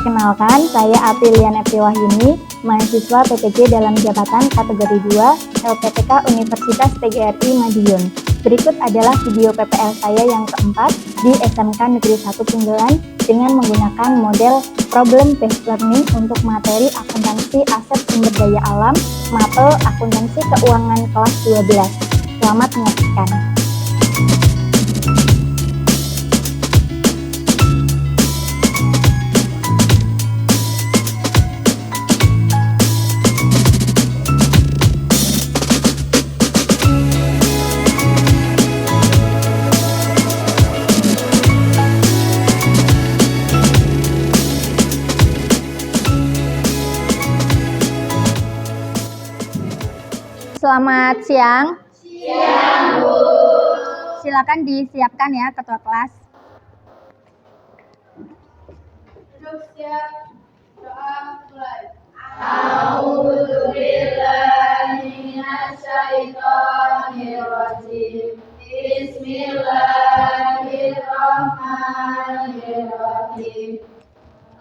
Perkenalkan, saya Aprilian Eptiwahyuni, mahasiswa PPG dalam jabatan kategori 2 LPTK Universitas PGRI Madiun. Berikut adalah video PPL saya yang keempat di SMK Negeri 1 Punggelan dengan menggunakan model Problem Based Learning untuk materi akuntansi aset sumber daya alam, MAPEL akuntansi keuangan kelas 12. Selamat menyaksikan. Selamat siang. Siang, Bu. Silakan disiapkan ya ketua kelas. Duduk siap. Doa mulai. A'udzubillahi minasyaitonirrajim. Bismillahirrahmanirrahim.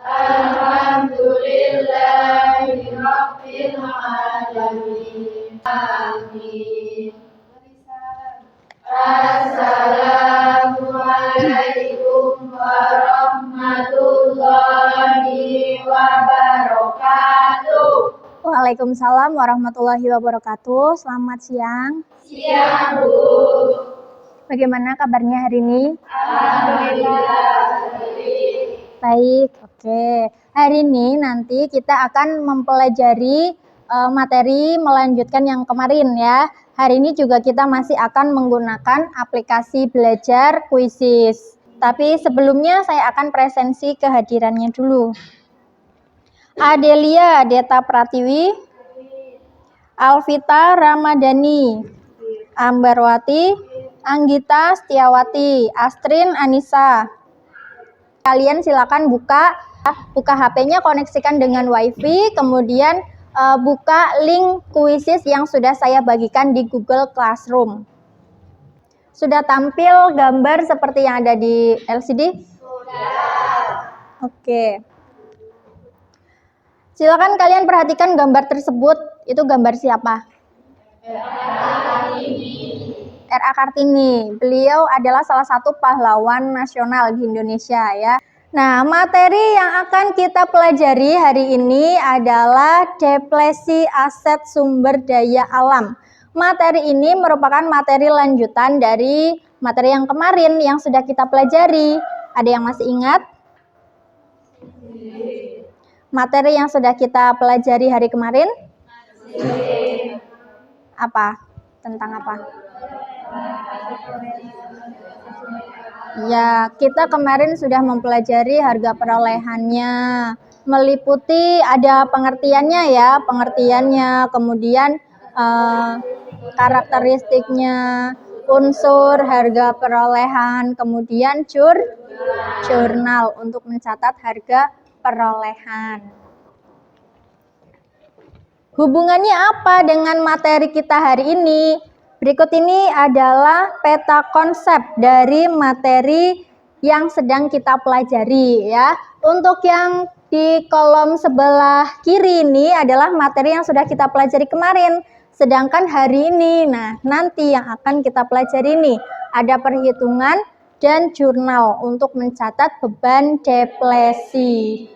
Alhamdulillahi Rabbil Alamin. Amin. Assalamualaikum warahmatullahi wabarakatuh. Waalaikumsalam warahmatullahi wabarakatuh. Selamat siang. Siang, Bu. Bagaimana kabarnya hari ini? Alhamdulillah. Baik, oke. Hari ini nanti kita akan mempelajari materi melanjutkan yang kemarin ya. Hari ini juga kita masih akan menggunakan aplikasi belajar Quizzes. Tapi sebelumnya saya akan presensi kehadirannya dulu. Adelia Deta Pratiwi, Alvita Ramadhani, Ambarwati, Anggita Setiawati, Astrin Anissa. Kalian silakan buka HP-nya, koneksikan dengan WiFi, kemudian buka link Quizzes yang sudah saya bagikan di Google Classroom. Sudah tampil gambar seperti yang ada di LCD? Sudah. Oke. Silakan kalian perhatikan gambar tersebut. Itu gambar siapa? R.A. Kartini. Beliau adalah salah satu pahlawan nasional di Indonesia ya. Nah, materi yang akan kita pelajari hari ini adalah depresi aset sumber daya alam. Materi ini merupakan materi lanjutan dari materi yang kemarin yang sudah kita pelajari. Ada yang masih ingat? Materi yang sudah kita pelajari hari kemarin? Apa? Tentang apa? Ya, kita kemarin sudah mempelajari harga perolehannya, meliputi ada pengertiannya, kemudian karakteristiknya, unsur harga perolehan, kemudian jurnal untuk mencatat harga perolehan. Hubungannya apa dengan materi kita hari ini? Berikut ini adalah peta konsep dari materi yang sedang kita pelajari ya. Untuk yang di kolom sebelah kiri ini adalah materi yang sudah kita pelajari kemarin. Sedangkan hari ini, nanti yang akan kita pelajari ini ada perhitungan dan jurnal untuk mencatat beban depresi.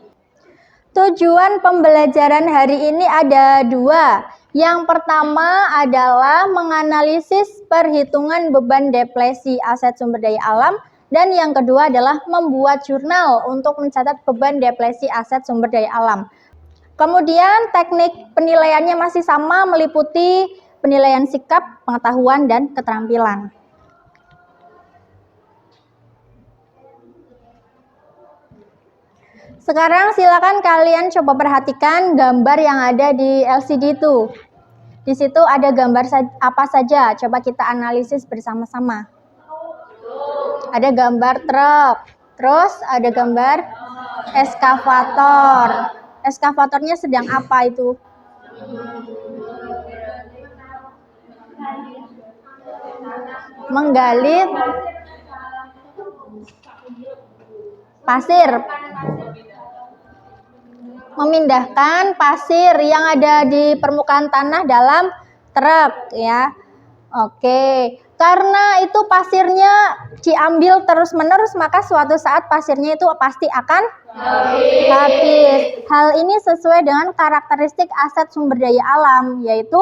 Tujuan pembelajaran hari ini ada dua. Yang pertama adalah menganalisis perhitungan beban depresi aset sumber daya alam, dan yang kedua adalah membuat jurnal untuk mencatat beban depresi aset sumber daya alam. Kemudian teknik penilaiannya masih sama, meliputi penilaian sikap, pengetahuan, dan keterampilan. Sekarang silakan kalian coba perhatikan gambar yang ada di LCD itu. Di situ ada gambar apa saja? Coba kita analisis bersama-sama. Ada gambar truk, terus ada gambar eskavator. Eskavatornya sedang apa itu? Menggali pasir. Memindahkan pasir yang ada di permukaan tanah dalam truk ya. Oke, karena itu pasirnya diambil terus-menerus, maka suatu saat pasirnya itu pasti akan habis. Hal ini sesuai dengan karakteristik aset sumber daya alam, yaitu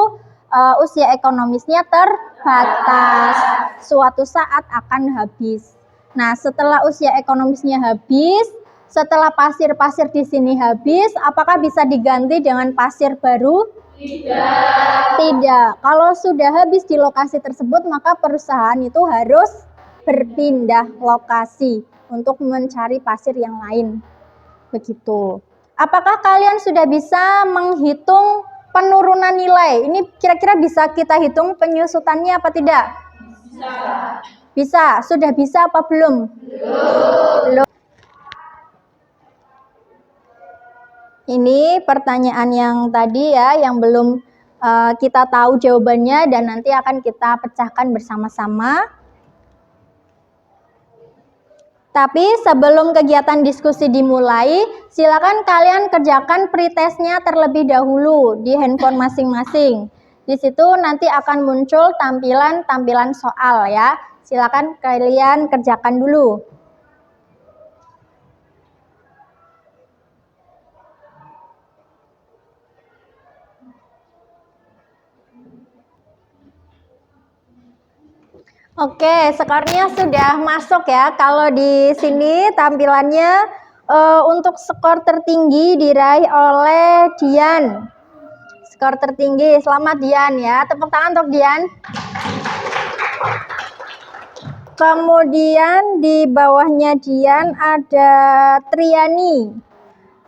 usia ekonomisnya terbatas. Suatu saat akan habis. Nah, setelah usia ekonomisnya habis, setelah pasir-pasir di sini habis, apakah bisa diganti dengan pasir baru? Tidak. Kalau sudah habis di lokasi tersebut, maka perusahaan itu harus berpindah lokasi untuk mencari pasir yang lain. Begitu. Apakah kalian sudah bisa menghitung penurunan nilai? Ini kira-kira bisa kita hitung penyusutannya apa tidak? Bisa. Sudah bisa apa belum? Belum. Ini pertanyaan yang tadi ya, yang belum kita tahu jawabannya dan nanti akan kita pecahkan bersama-sama. Tapi sebelum kegiatan diskusi dimulai, silakan kalian kerjakan pretestnya terlebih dahulu di handphone masing-masing. Di situ nanti akan muncul tampilan soal ya. Silakan kalian kerjakan dulu. Oke, skornya sudah masuk ya. Kalau di sini tampilannya untuk skor tertinggi diraih oleh Dian. Skor tertinggi, selamat Dian ya. Tepuk tangan untuk Dian. Kemudian di bawahnya Dian ada Triani.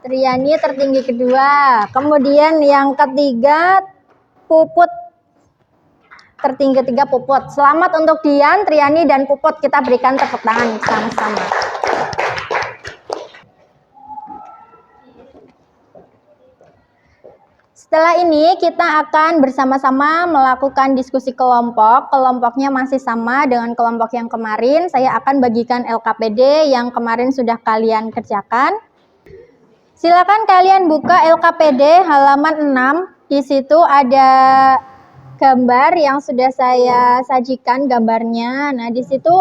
Triani tertinggi kedua. Kemudian yang ketiga Puput. Tertinggi ketiga Puput. Selamat untuk Dian, Triani, dan Puput. Kita berikan tepuk tangan sama-sama. Setelah ini kita akan bersama-sama melakukan diskusi kelompok. Kelompoknya masih sama dengan kelompok yang kemarin. Saya akan bagikan LKPD yang kemarin sudah kalian kerjakan. Silakan kalian buka LKPD halaman 6. Di situ ada gambar yang sudah saya sajikan gambarnya. Nah, di situ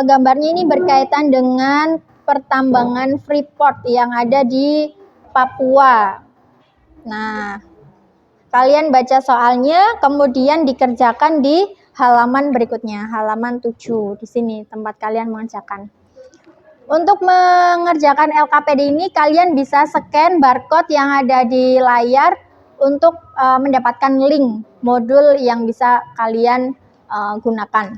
gambarnya ini berkaitan dengan pertambangan Freeport yang ada di Papua. Nah, kalian baca soalnya, kemudian dikerjakan di halaman berikutnya, halaman 7. Di sini tempat kalian mengerjakan. Untuk mengerjakan LKPD ini, kalian bisa scan barcode yang ada di layar untuk mendapatkan link modul yang bisa kalian gunakan.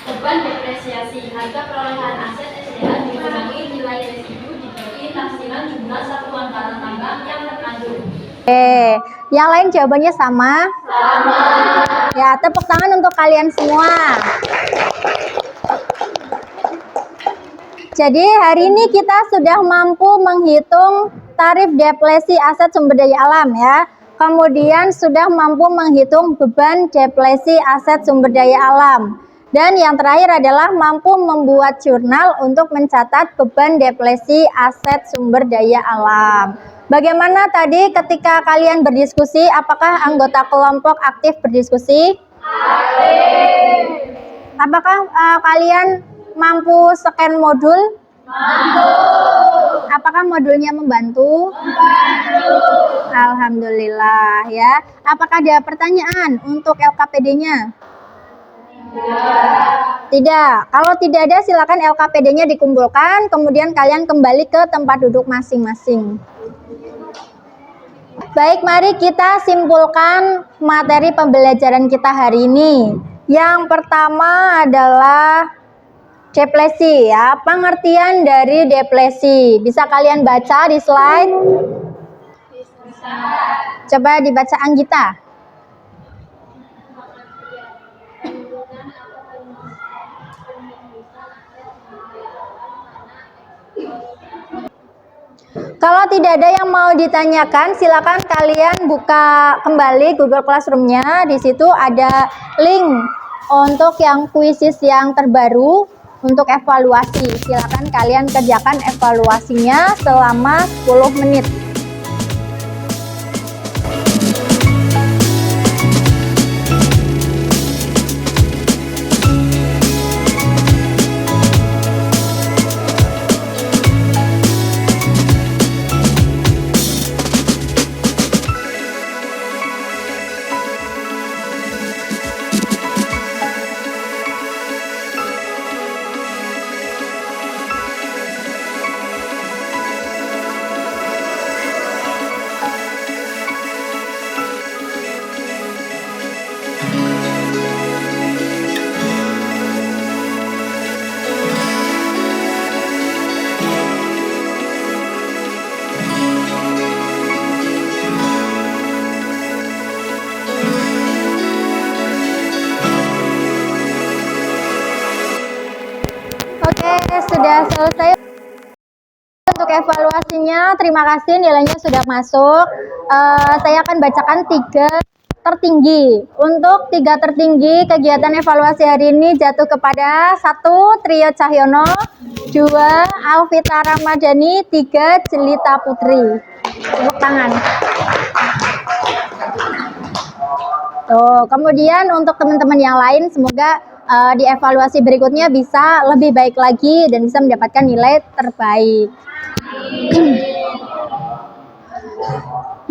Beban depresiasi harga perolehan aset SDA dikurangi nilai residu dibagi taksiran jumlah satuan barang tambang yang terkandung. Yang lain jawabannya sama? Sama. Ya, tepuk tangan untuk kalian semua. Jadi hari ini kita sudah mampu menghitung tarif deflasi aset sumber daya alam ya. Kemudian sudah mampu menghitung beban deflasi aset sumber daya alam. Dan yang terakhir adalah mampu membuat jurnal untuk mencatat beban deflasi aset sumber daya alam. Bagaimana tadi ketika kalian berdiskusi, apakah anggota kelompok aktif berdiskusi? Aktif. Apakah kalian mampu scan modul? Mampu. Apakah modulnya membantu? Membantu. Alhamdulillah ya. Apakah ada pertanyaan untuk LKPD-nya? Tidak. Kalau tidak ada, silakan LKPD-nya dikumpulkan, kemudian kalian kembali ke tempat duduk masing-masing. Baik, mari kita simpulkan materi pembelajaran kita hari ini. Yang pertama adalah deflasi ya. Pengertian dari deflasi. Bisa kalian baca di slide? Bisa. Coba dibaca Anggita. Kalau tidak ada yang mau ditanyakan, silakan kalian buka kembali Google Classroom-nya. Di situ ada link untuk yang kuisis yang terbaru untuk evaluasi. Silakan kalian kerjakan evaluasinya selama 10 menit. Sudah selesai untuk evaluasinya. Terima kasih, nilainya sudah masuk. Saya akan bacakan 3 tertinggi. Untuk 3 tertinggi, kegiatan evaluasi hari ini jatuh kepada 1. Trio Cahyono, 2. Alvita Ramadhani, 3. Jelita Putri. Tepuk tangan. Tuh, kemudian untuk teman-teman yang lain, semoga di evaluasi berikutnya bisa lebih baik lagi dan bisa mendapatkan nilai terbaik.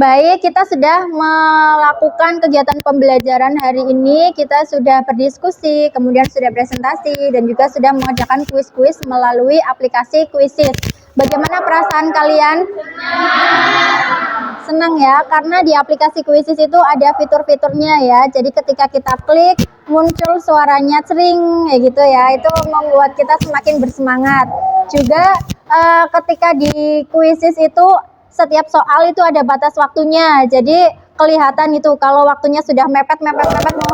Baik, kita sudah melakukan kegiatan pembelajaran hari ini, kita sudah berdiskusi, kemudian sudah presentasi, dan juga sudah mengerjakan kuis-kuis melalui aplikasi Quizizz. Bagaimana perasaan kalian? Senang ya, karena di aplikasi Quizizz itu ada fitur-fiturnya ya. Jadi ketika kita klik, muncul suaranya cering kayak gitu ya. Itu membuat kita semakin bersemangat. Juga ketika di Quizizz itu setiap soal itu ada batas waktunya. Jadi kelihatan itu kalau waktunya sudah mepet mau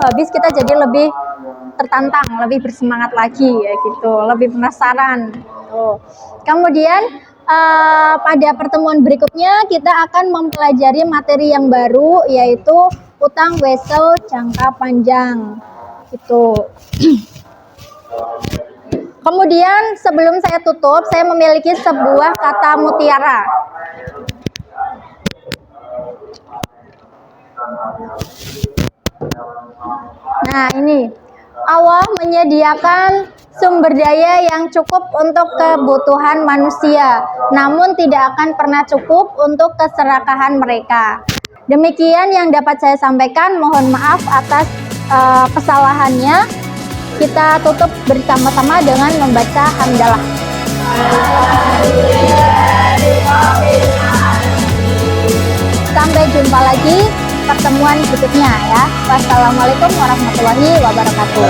habis, kita jadi lebih tertantang, lebih bersemangat lagi ya gitu, lebih penasaran. Tuh. Kemudian pada pertemuan berikutnya kita akan mempelajari materi yang baru, yaitu utang wesel jangka panjang. Gitu. Kemudian sebelum saya tutup, saya memiliki sebuah kata mutiara. Nah, ini Allah menyediakan sumber daya yang cukup untuk kebutuhan manusia, namun tidak akan pernah cukup untuk keserakahan mereka. Demikian yang dapat saya sampaikan. Mohon maaf atas kesalahannya. Kita tutup bersama-sama dengan membaca hamdalah. Sampai jumpa lagi pertemuan berikutnya ya. Wassalamualaikum warahmatullahi wabarakatuh.